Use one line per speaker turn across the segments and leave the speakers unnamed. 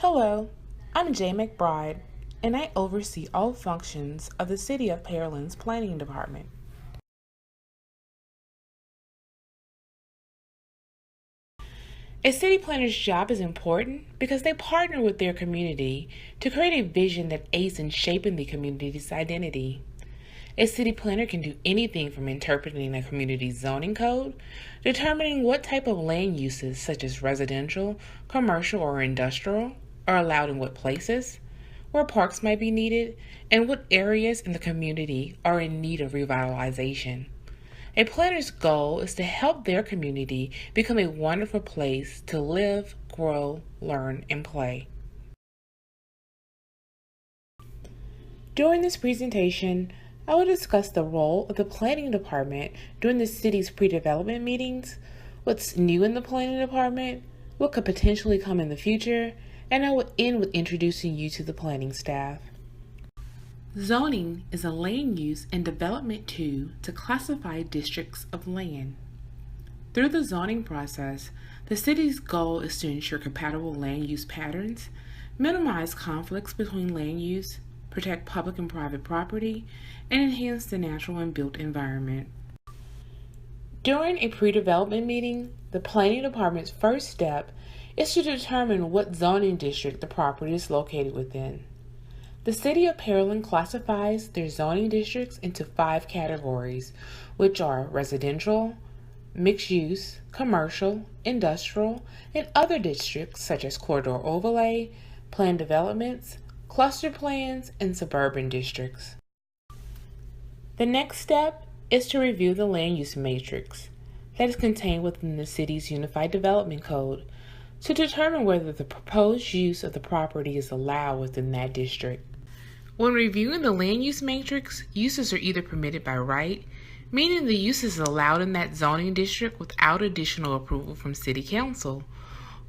Hello, I'm Jay McBride, and I oversee all functions of the City of Pearland's Planning Department. A city planner's job is important because they partner with their community to create a vision that aids in shaping the community's identity. A city planner can do anything from interpreting a community's zoning code, determining what type of land uses, such as residential, commercial, or industrial, are allowed in what places, where parks might be needed, and what areas in the community are in need of revitalization. A planner's goal is to help their community become a wonderful place to live, grow, learn, and play. During this presentation, I will discuss the role of the planning department during the city's pre-development meetings, what's new in the planning department, what could potentially come in the future, and I will end with introducing you to the planning staff. Zoning is a land use and development tool to classify districts of land. Through the zoning process, the city's goal is to ensure compatible land use patterns, minimize conflicts between land use, protect public and private property, and enhance the natural and built environment. During a pre-development meeting, the planning department's first step is to determine what zoning district the property is located within. The City of Pearland classifies their zoning districts into 5 categories, which are residential, mixed use, commercial, industrial, and other districts such as corridor overlay, planned developments, cluster plans, and suburban districts. The next step is to review the land use matrix that is contained within the city's Unified Development Code to determine whether the proposed use of the property is allowed within that district. When reviewing the land use matrix, uses are either permitted by right, meaning the use is allowed in that zoning district without additional approval from City Council,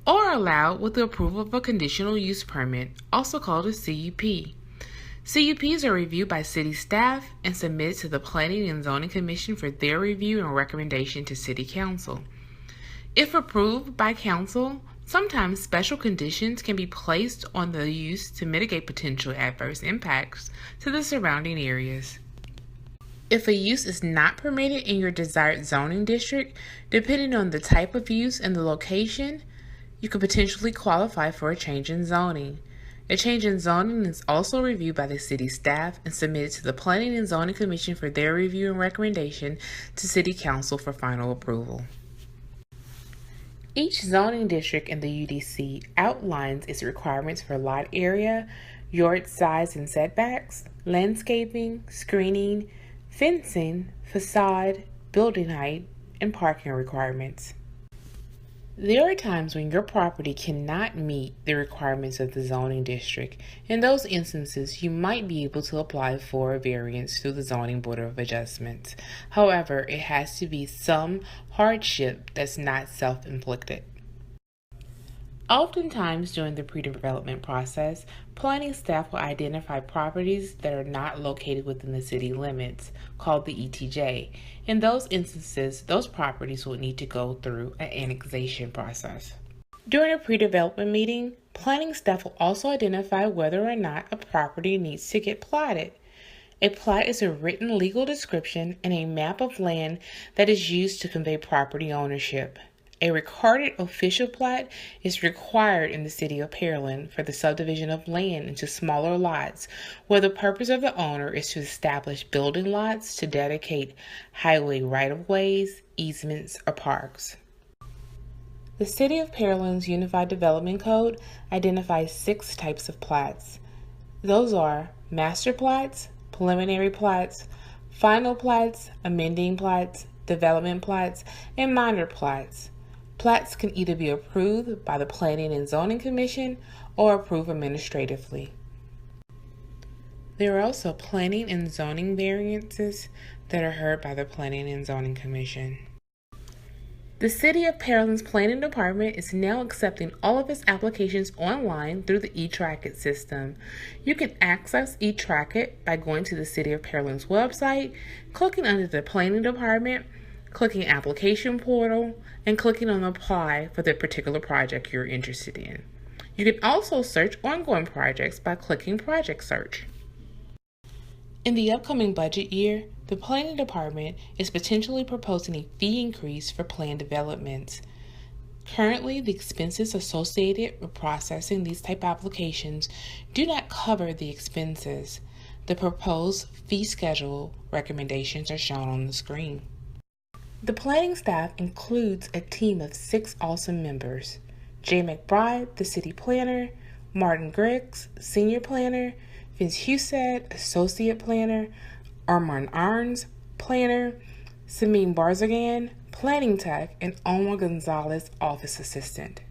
or allowed with the approval of a conditional use permit, also called a CUP. CUPs are reviewed by city staff and submitted to the Planning and Zoning Commission for their review and recommendation to City Council. If approved by Council, sometimes special conditions can be placed on the use to mitigate potential adverse impacts to the surrounding areas. If a use is not permitted in your desired zoning district, depending on the type of use and the location, you could potentially qualify for a change in zoning. A change in zoning is also reviewed by the city staff and submitted to the Planning and Zoning Commission for their review and recommendation to City Council for final approval. Each zoning district in the UDC outlines its requirements for lot area, yard size and setbacks, landscaping, screening, fencing, facade, building height, and parking requirements. There are times when your property cannot meet the requirements of the zoning district. In those instances, you might be able to apply for a variance through the Zoning Board of Adjustments. However, it has to be some hardship that's not self-inflicted. Oftentimes during the pre-development process, planning staff will identify properties that are not located within the city limits, called the ETJ. In those instances, those properties will need to go through an annexation process. During a pre-development meeting, planning staff will also identify whether or not a property needs to get platted. A plat is a written legal description and a map of land that is used to convey property ownership. A recorded official plat is required in the City of Pearland for the subdivision of land into smaller lots, where the purpose of the owner is to establish building lots to dedicate highway right-of-ways, easements, or parks. The City of Pearland's Unified Development Code identifies 6 types of plats. Those are master plats, preliminary plats, final plats, amending plats, development plats, and minor plats. Plats can either be approved by the Planning and Zoning Commission or approved administratively. There are also planning and zoning variances that are heard by the Planning and Zoning Commission. The City of Pearland's Planning Department is now accepting all of its applications online through the eTrackit system. You can access eTrackit by going to the City of Pearland's website, clicking under the Planning Department, clicking Application Portal, and clicking on Apply for the particular project you're interested in. You can also search ongoing projects by clicking Project Search. In the upcoming budget year, the Planning Department is potentially proposing a fee increase for plan developments. Currently, the expenses associated with processing these type applications do not cover the expenses. The proposed fee schedule recommendations are shown on the screen. The planning staff includes a team of 6 awesome members: Jay McBride, the city planner; Martin Griggs, senior planner; Vince Husad, associate planner; Armand Arns, planner; Samin Barzagan, planning tech; and Omar Gonzalez, office assistant.